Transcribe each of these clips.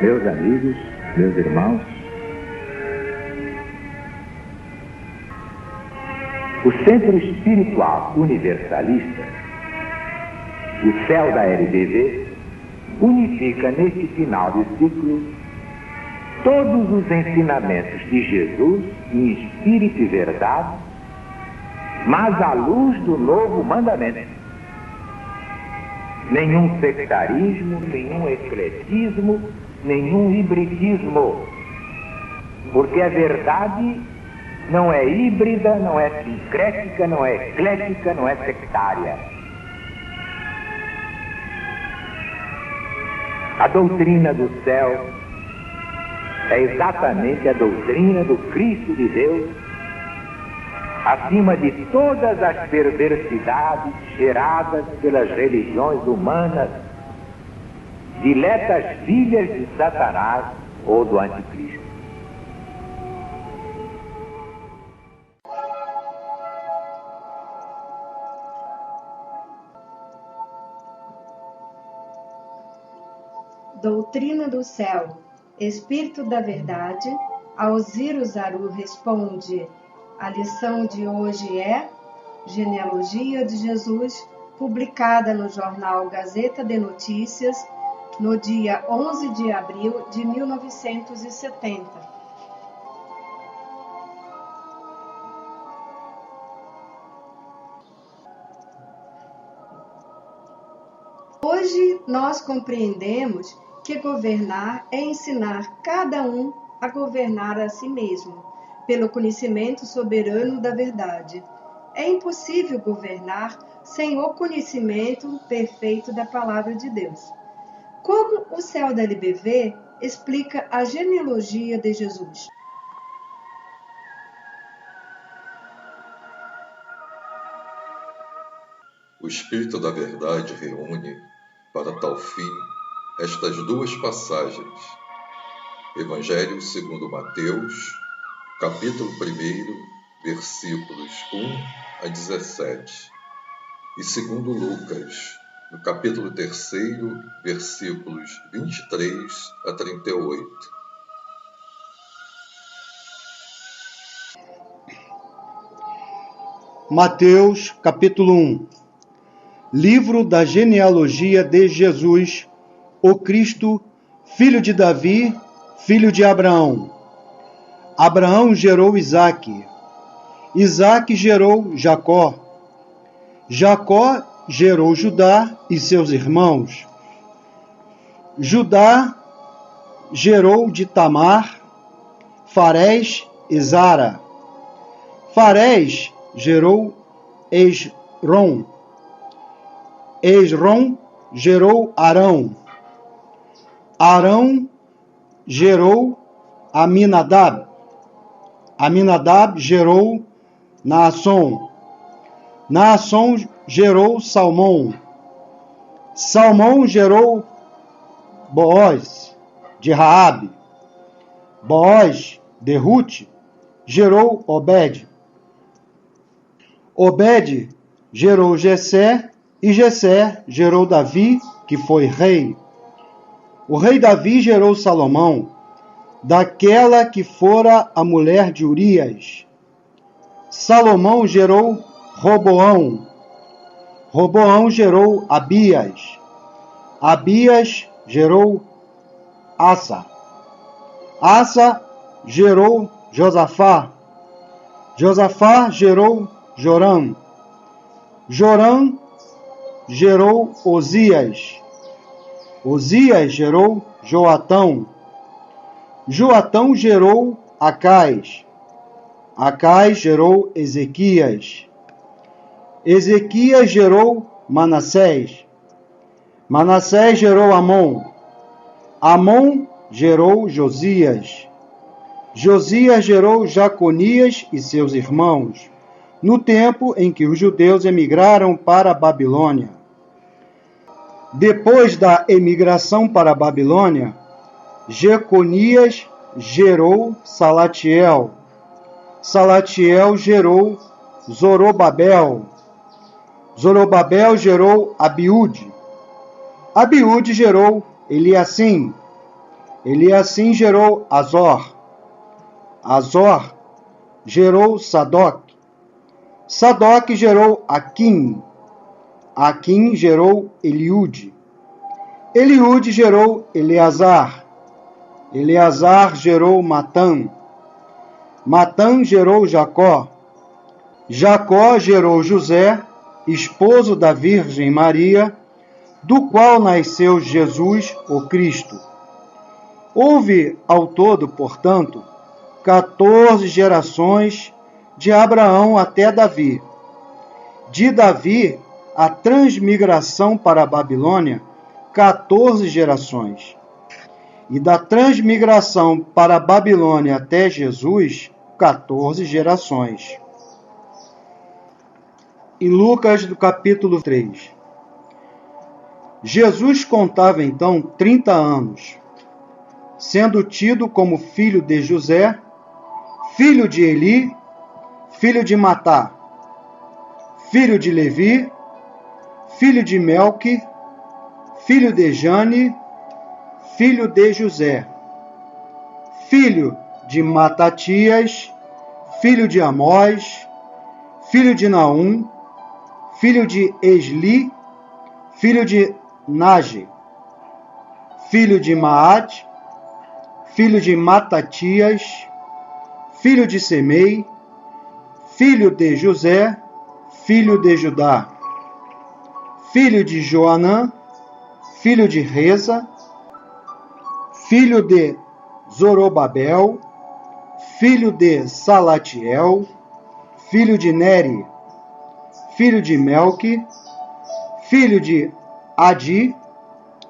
Meus amigos, meus irmãos, o Centro Espiritual Universalista, o CEL da LBV, unifica neste final de ciclo todos os ensinamentos de Jesus em espírito e verdade, mas à luz do novo mandamento. Nenhum sectarismo, nenhum ecletismo, nenhum hibridismo, porque a verdade não é híbrida, não é sincrética, não é eclética, não é sectária. A doutrina do céu é exatamente a doutrina do Cristo de Deus, acima de todas as perversidades geradas pelas religiões humanas, diletas filhas de Satanás ou do Anticristo. Doutrina do céu, Espírito da verdade, Alziro Zaru responde. A lição de hoje é Genealogia de Jesus, publicada no jornal Gazeta de Notícias, no dia 11 de abril de 1970. Hoje nós compreendemos que governar é ensinar cada um a governar a si mesmo, pelo conhecimento soberano da verdade. É impossível governar sem o conhecimento perfeito da Palavra de Deus. Como o céu da LBV explica a genealogia de Jesus? O Espírito da Verdade reúne, para tal fim, estas duas passagens. Evangelho segundo Mateus, capítulo 1, versículos 1 a 17. E segundo Lucas, no capítulo 3, versículos 23 a 38. Mateus, capítulo 1. Livro da genealogia de Jesus, o Cristo, filho de Davi, filho de Abraão. Abraão gerou Isaque. Isaque gerou Jacó. Jacó gerou Judá e seus irmãos. Judá gerou de Tamar, Farés e Zara. Farés gerou Esrom. Esrom gerou Arão. Arão gerou Aminadab. Aminadab gerou Naasson. Naasson gerou Salmão. Salmão gerou Boaz, de Raabe. Boaz, de Rute, gerou Obed. Obed gerou Jessé, e Jessé gerou Davi, que foi rei. O rei Davi gerou Salomão, daquela que fora a mulher de Urias. Salomão gerou Roboão. Roboão gerou Abias. Abias gerou Asa. Asa gerou Josafá. Josafá gerou Joram. Joram gerou Osias. Osias gerou Joatão. Joatão gerou Acais. Acais gerou Ezequias. Ezequias gerou Manassés. Manassés gerou Amon. Amon gerou Josias. Josias gerou Jaconias e seus irmãos, no tempo em que os judeus emigraram para a Babilônia. Depois da emigração para a Babilônia, Jeconias gerou Salatiel. Salatiel gerou Zorobabel. Zorobabel gerou Abiúde. Abiúde gerou Eliacim. Eliacim gerou Azor. Azor gerou Sadoc. Sadoc gerou Aquim. Aquim gerou Eliude. Eliude gerou Eleazar. Eleazar gerou Matã. Matã gerou Jacó. Jacó gerou José, esposo da Virgem Maria, do qual nasceu Jesus, o Cristo. Houve ao todo, portanto, 14 gerações de Abraão até Davi. De Davi, a transmigração para a Babilônia, 14 gerações. E da transmigração para a Babilônia até Jesus, 14 gerações. Em Lucas, do capítulo 3. Jesus contava então 30 anos, sendo tido como filho de José, filho de Eli, filho de Matá, filho de Levi, filho de Melque, filho de Jane, filho de José, filho de Matatias, filho de Amós, filho de Naum, filho de Esli, filho de Nage, filho de Maate, filho de Matatias, filho de Semei, filho de José, filho de Judá, filho de Joanã, filho de Reza, filho de Zorobabel, filho de Salatiel, filho de Neri, filho de Melque, filho de Adi,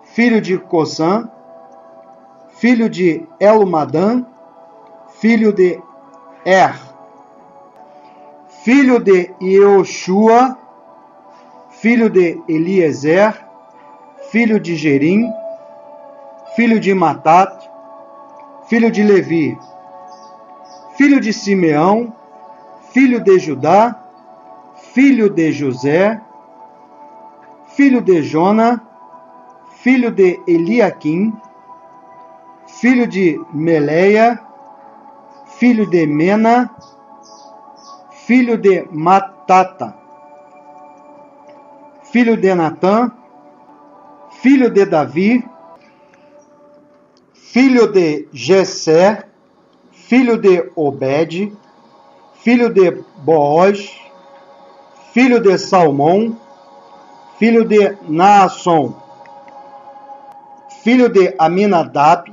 filho de Cossã, filho de Elmadã, filho de filho de Ioshua, filho de Eliezer, filho de Gerim, filho de Matat, filho de Levi, filho de Simeão, filho de Judá, filho de José, filho de Jona, filho de Eliaquim, filho de Meleia, filho de Mena, filho de Matata, filho de Natã, filho de Davi, filho de Jessé, filho de Obed, filho de Boaz, filho de Salmão, filho de Naasson, filho de Aminadab,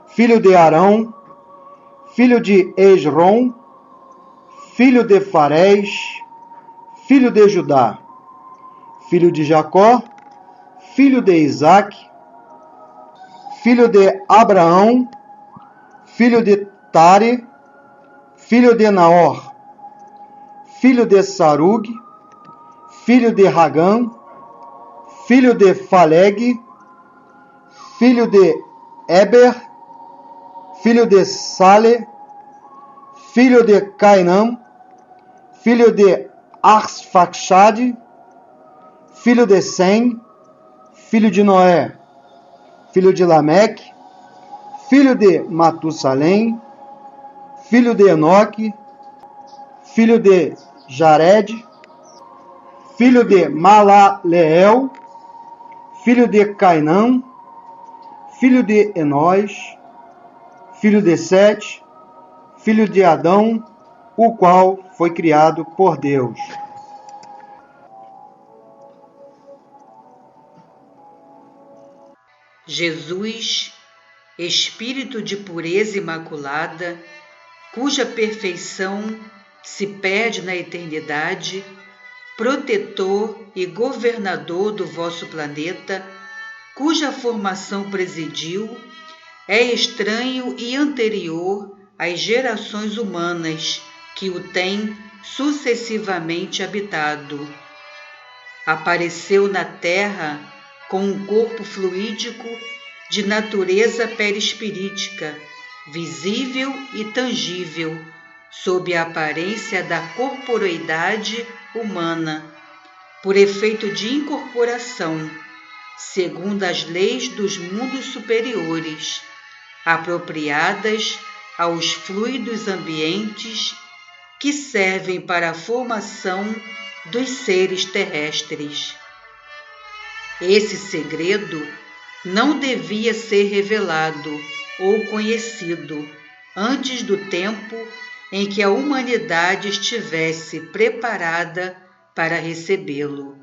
filho de Arão, filho de Esrom, filho de Farés, filho de Judá, filho de Jacó, filho de Isaque, filho de Abraão, filho de Tare, filho de Naor, filho de Sarug, filho de Hagam, filho de Faleg, filho de Eber, filho de Sale, filho de Cainã, filho de Arfaxade, filho de Sem, filho de Noé, filho de Lameque, filho de Matusalém, filho de Enoque, filho de Jared, filho de Malaleel, filho de Cainã, filho de Enós, filho de Sete, filho de Adão, o qual foi criado por Deus. Jesus, Espírito de pureza imaculada, cuja perfeição se perde na eternidade, protetor e governador do vosso planeta, cuja formação presidiu, é estranho e anterior às gerações humanas que o têm sucessivamente habitado. Apareceu na terra com um corpo fluídico de natureza perispirítica, visível e tangível, sob a aparência da corporeidade humana, por efeito de incorporação, segundo as leis dos mundos superiores, apropriadas aos fluidos ambientes que servem para a formação dos seres terrestres. Esse segredo não devia ser revelado ou conhecido antes do tempo em que a humanidade estivesse preparada para recebê-lo.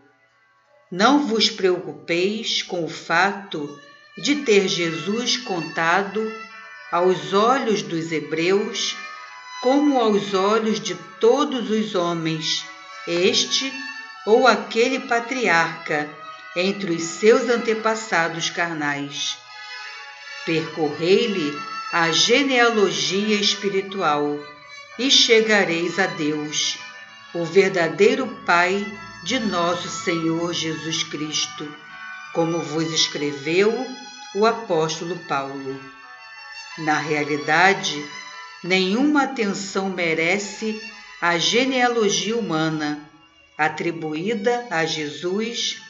Não vos preocupeis com o fato de ter Jesus contado aos olhos dos hebreus como aos olhos de todos os homens, este ou aquele patriarca entre os seus antepassados carnais. Percorrei-lhe a genealogia espiritual e chegareis a Deus, o verdadeiro Pai de nosso Senhor Jesus Cristo, como vos escreveu o apóstolo Paulo. Na realidade, nenhuma atenção merece a genealogia humana, atribuída a Jesus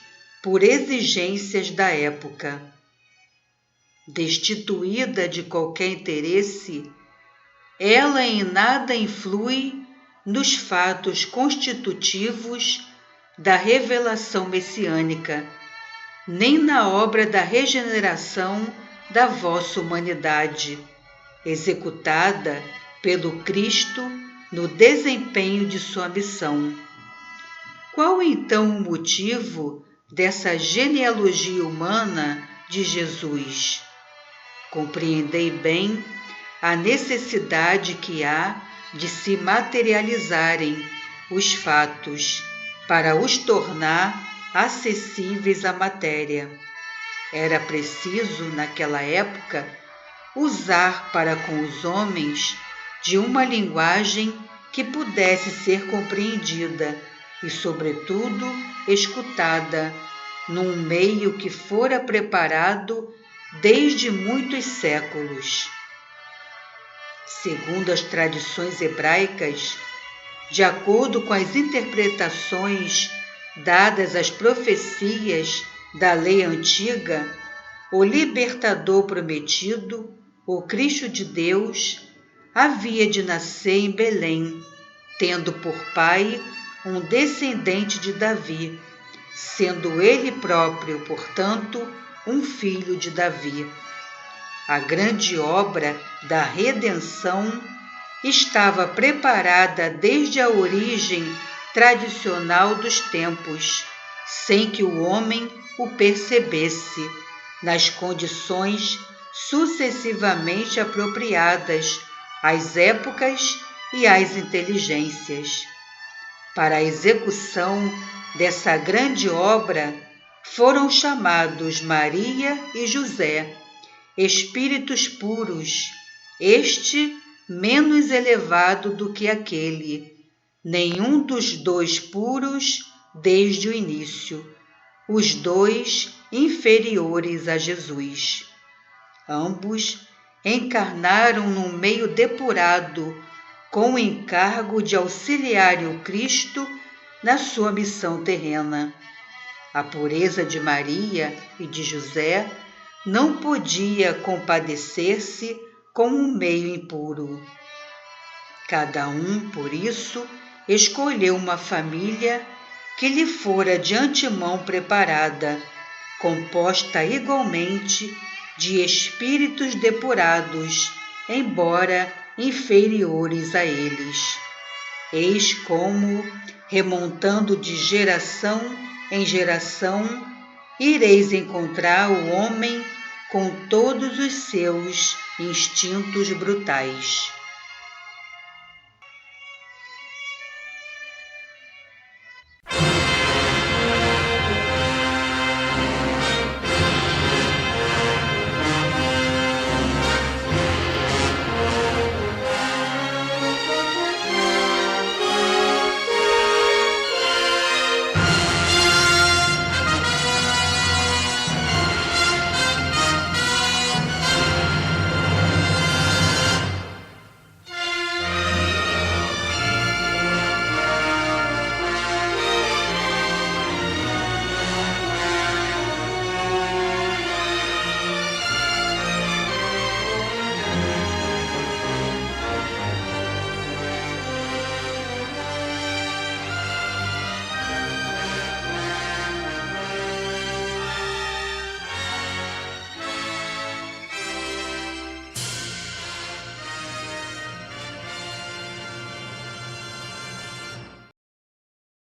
por exigências da época. Destituída de qualquer interesse, ela em nada influi nos fatos constitutivos da revelação messiânica, nem na obra da regeneração da vossa humanidade, executada pelo Cristo no desempenho de sua missão. Qual então o motivo dessa genealogia humana de Jesus? Compreendei bem a necessidade que há de se materializarem os fatos para os tornar acessíveis à matéria. Era preciso, naquela época, usar para com os homens de uma linguagem que pudesse ser compreendida e, sobretudo, escutada, num meio que fora preparado desde muitos séculos. Segundo as tradições hebraicas, de acordo com as interpretações dadas às profecias da lei antiga, o libertador prometido, o Cristo de Deus, havia de nascer em Belém, tendo por pai um descendente de Davi, sendo ele próprio, portanto, um filho de Davi. A grande obra da redenção estava preparada desde a origem tradicional dos tempos, sem que o homem o percebesse, nas condições sucessivamente apropriadas às épocas e às inteligências. Para a execução dessa grande obra foram chamados Maria e José, espíritos puros, este menos elevado do que aquele, nenhum dos dois puros desde o início, os dois inferiores a Jesus. Ambos encarnaram num meio depurado, com o encargo de auxiliarem o Cristo na sua missão terrena. A pureza de Maria e de José não podia compadecer-se com um meio impuro. Cada um, por isso, escolheu uma família que lhe fora de antemão preparada, composta igualmente de espíritos depurados, embora inferiores a eles. Eis como, remontando de geração em geração, ireis encontrar o homem com todos os seus instintos brutais.